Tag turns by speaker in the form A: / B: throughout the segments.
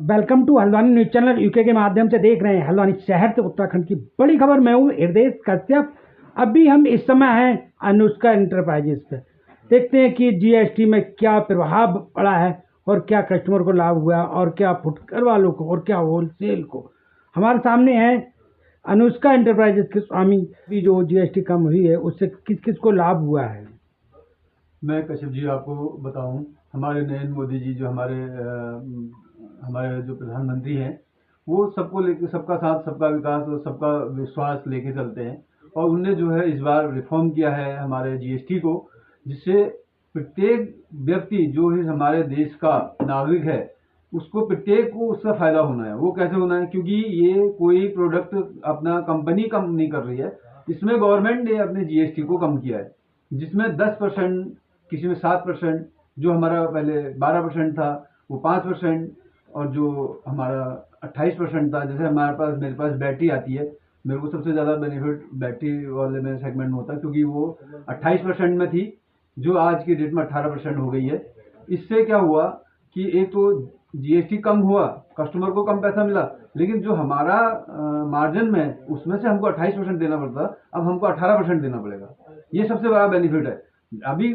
A: Welcome to Haldwani news channel UK के माध्यम से देख रहे हैं हल्द्वानी शहर से उत्तराखंड की बड़ी खबर। मैं हूँ हृदय कश्यप। अभी हम इस समय हैं अनुष्का इंटरप्राइजेस पे। देखते हैं कि जीएसटी में क्या प्रभाव पड़ा है और क्या कस्टमर को लाभ हुआ और क्या फुटकर वालों को और क्या होलसेल को। हमारे सामने है अनुष्का इंटरप्राइजेस के स्वामी। भी जो जीएसटी कम हुई है उससे किस किस को लाभ हुआ है।
B: मैं कश्यप जी आपको बताऊं, हमारे नरेंद्र मोदी जी जो हमारे जो प्रधानमंत्री हैं, वो सबको लेके सबका साथ सबका विकास और सबका विश्वास लेके चलते हैं। और उनने जो है इस बार रिफॉर्म किया है हमारे जीएसटी को, जिससे प्रत्येक व्यक्ति जो है हमारे देश का नागरिक है, उसको प्रत्येक को उसका फायदा होना है। वो कैसे होना है, क्योंकि ये कोई प्रोडक्ट अपना कंपनी कम नहीं कर रही है, इसमें गवर्नमेंट ने अपने जीएसटी को कम किया है, जिसमें 10%, किसी में 7%, जो हमारा पहले 12% था वो 5%, और जो हमारा 28% था। जैसे मेरे पास बैटरी आती है, मेरे को सबसे ज़्यादा बेनिफिट बैटरी वाले में सेगमेंट में होता है, क्योंकि वो 28% में थी, जो आज की डेट में 18% हो गई है। इससे क्या हुआ कि एक तो जीएसटी कम हुआ, कस्टमर को कम पैसा मिला, लेकिन जो हमारा मार्जिन में उसमें से हमको 28% देना पड़ता, अब हमको 18% देना पड़ेगा। ये सबसे बड़ा बेनिफिट है। अभी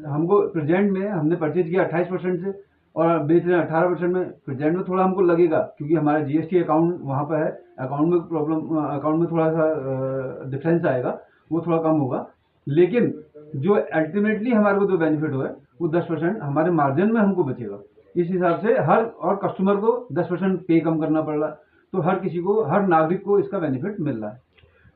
B: हमको प्रेजेंट में हमने परचेज किया 28% से और बेच रहे हैं 18% में। प्रेजेंट में थोड़ा हमको लगेगा, क्योंकि हमारा जीएसटी अकाउंट वहाँ पर है, अकाउंट में प्रॉब्लम, अकाउंट में थोड़ा सा डिफरेंस आएगा, वो थोड़ा कम होगा। लेकिन जो अल्टीमेटली हमारे को जो बेनिफिट हुआ है वो 10% हमारे मार्जिन में हमको बचेगा। इस हिसाब से हर और कस्टमर को 10% पे कम करना पड़ रहा है, तो हर किसी को, हर नागरिक को इसका बेनिफिट मिल रहा है।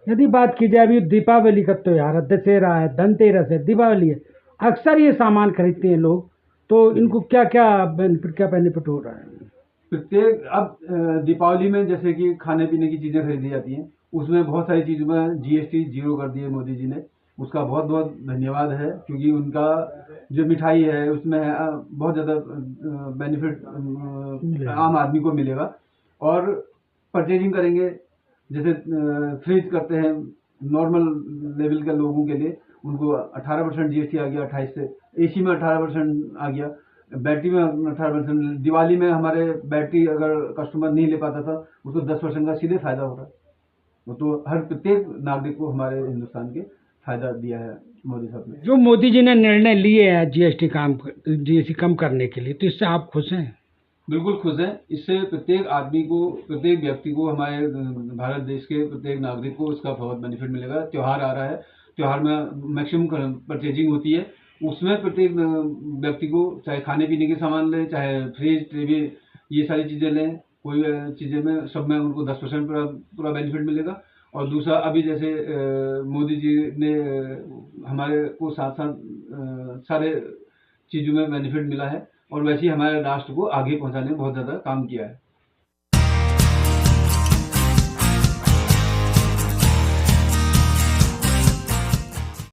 A: यदि बात की जाए अभी दीपावली का त्योहार है, दशहरा है, धनतेरस है, दिवाली है, अक्सर ये सामान खरीदते हैं लोग, तो इनको क्या क्या बेनिफिट हो रहा है।
B: प्रत्येक अब दीपावली में जैसे कि खाने पीने की चीज़ें खरीदी जाती हैं, उसमें बहुत सारी चीज़ों में जीएसटी जीरो कर दिए मोदी जी ने। उसका बहुत बहुत धन्यवाद है, क्योंकि उनका जो मिठाई है उसमें बहुत ज़्यादा बेनिफिट आम आदमी को मिलेगा। और परचेजिंग करेंगे, जैसे फ्रिज करते हैं नॉर्मल लेवल के लोगों के लिए, उनको 18% जीएसटी आ गया 28 से। एसी में 18% आ गया, बैटरी में 18%। दिवाली में हमारे बैटरी अगर कस्टमर नहीं ले पाता था, उसको 10% का सीधे फायदा हो रहा है। वो तो हर प्रत्येक नागरिक को हमारे हिंदुस्तान के फायदा दिया है मोदी साहब ने।
A: जो मोदी जी ने निर्णय लिए हैं जीएसटी कम करने के लिए, तो इससे आप खुश हैं।
B: बिल्कुल खुश हैं। इससे प्रत्येक आदमी को, प्रत्येक व्यक्ति को, हमारे भारत देश के प्रत्येक नागरिक को इसका बहुत बेनिफिट मिलेगा। त्यौहार आ रहा है, त्यौहार में मैक्सिमम परचेजिंग होती है, उसमें प्रत्येक व्यक्ति को, चाहे खाने पीने के सामान लें, चाहे फ्रिज टीवी, ये सारी चीज़ें लें, कोई चीज़ें में, सब में उनको 10% पूरा पूरा बेनिफिट मिलेगा। और दूसरा, अभी जैसे मोदी जी ने हमारे को साथ साथ सारे चीज़ों में बेनिफिट मिला है, और वैसे ही हमारे राष्ट्र को आगे पहुंचाने में बहुत ज़्यादा काम किया है।